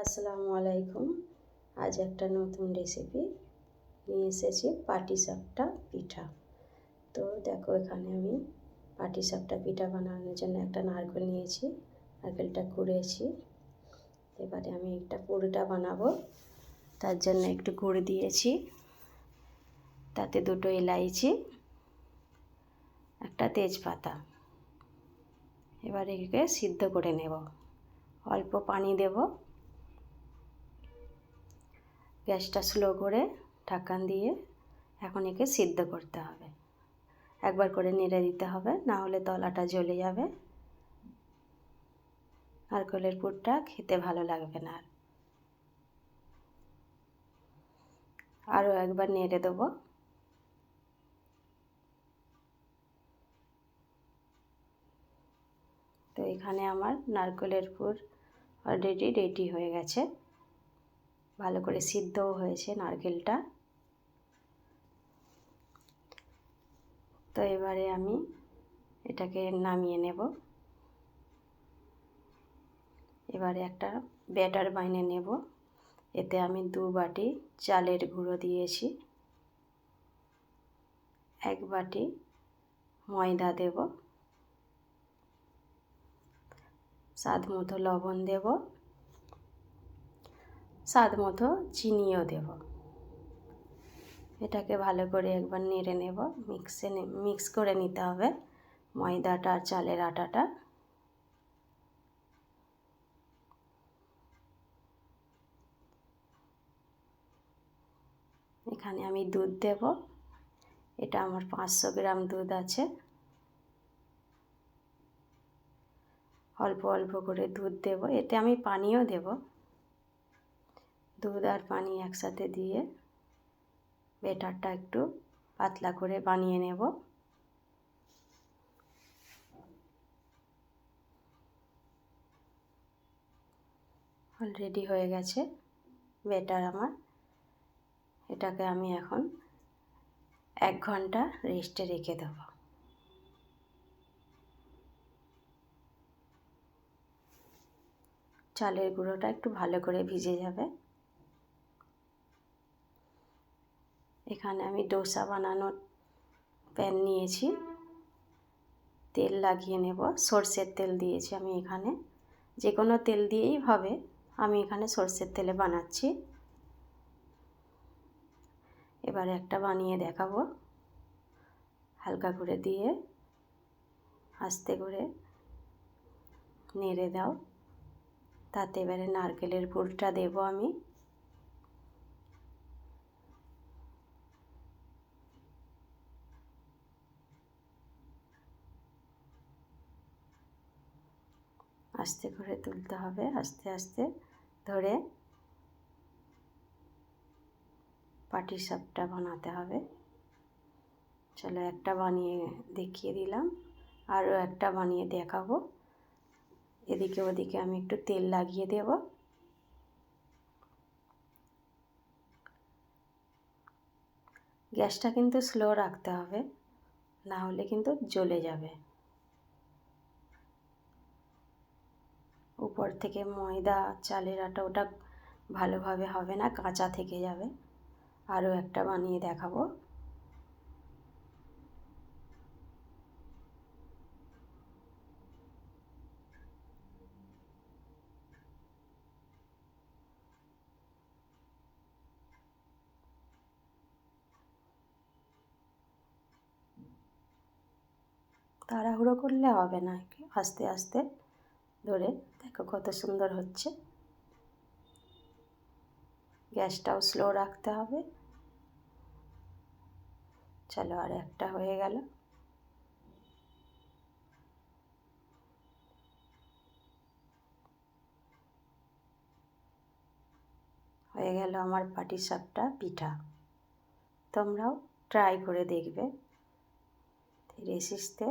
আসসালামু আলাইকুম। আজ একটা নতুন রেসিপি নিয়ে এসেছি, পাটিসাপটা পিঠা। তো দেখো, এখানে আমি পাটিসাপটা পিঠা বানানোর জন্য একটা নারকেল নিয়েছি, নারকেলটা কুড়েছি। এবারে আমি একটা পুরটা বানাবো, তার জন্য একটু গুড় দিয়েছি, তাতে দুটো এলাইচি, একটা তেজপাতা। এবার একে সিদ্ধ করে নেব। অল্প পানি দেব, গ্যাসটা স্লো করে ঢাকন দিয়ে এখন একে সিদ্ধ করতে হবে। একবার করে নেড়ে দিতে হবে, না হলে তলাটা জ্বলে যাবে, নারকেলের পুরটা খেতে ভালো লাগবে না। আরও একবার নেড়ে দেবো। তো এখানে আমার নারকেলের পুর অলরেডি রেডি হয়ে গেছে, ভালো করে সিদ্ধও হয়েছে নারকেলটা। তো এবারে আমি এটাকে নামিয়ে নেব। এবারে একটা ব্যাটার বানিয়ে নেব। এতে আমি 2 বাটি চালের গুঁড়ো দিয়েছি, 1 বাটি ময়দা দেব, স্বাদ মতো লবণ দেব, স্বাদ মতো চিনিও দেব। এটাকে ভালো করে একবার নেড়ে নেব, মিক্স করে নিতে হবে ময়দাটা আর চালের আটাটা। এখানে আমি দুধ দেব, এটা আমার 500 গ্রাম দুধ আছে। অল্প অল্প করে দুধ দেব, এতে আমি পানিও দেব। দুধ আর পানি একসাথে দিয়ে ব্যাটারটা একটু পাতলা করে বানিয়ে নেব। অলরেডি হয়ে গেছে ব্যাটার আমার। এটাকে আমি এখন 1 ঘন্টা রেস্টে রেখে দেব। চালের গুঁড়োটা একটু ভালো করে ভিজে যাবে। এখানে আমি ডোসা বানানোর প্যান নিয়েছি, তেল লাগিয়ে নেব। সরষের তেল দিয়েছি আমি এখানে, যে কোনো তেল দিয়েই হবে, আমি এখানে সরষের তেলে বানাচ্ছি। এবারে একটা বানিয়ে দেখাবো। হালকা করে দিয়ে আস্তে করে নেড়ে দাও। তাতে এবারে নারকেলের পুরটা দেব আমি। আস্তে করে তুলতে হবে, আস্তে আস্তে ধরে পাটিসাপটা বানাতে হবে। চলো, একটা বানিয়ে দেখিয়ে দিলাম, আরও একটা বানিয়ে দেখাবো। এদিকে ওদিকে আমি একটু তেল লাগিয়ে দেব। গ্যাসটা কিন্তু স্লো রাখতে হবে, না হলে কিন্তু জ্বলে যাবে। উপর থেকে ময়দা চালের আটা ওটা ভালোভাবে হবে না, কাঁচা থেকে যাবে। আরও একটা বানিয়ে দেখাবো। তাড়াহুড়ো করলে হবে না, আস্তে আস্তে ধরে দেখো কত সুন্দর হচ্ছে। গ্যাসটাও স্লো রাখতে হবে। চলো, আর একটা হয়ে গেল। হয়ে গেল আমার পাটিসাপটা পিঠা। তোমরাও ট্রাই করে দেখবে। রেসিপিতে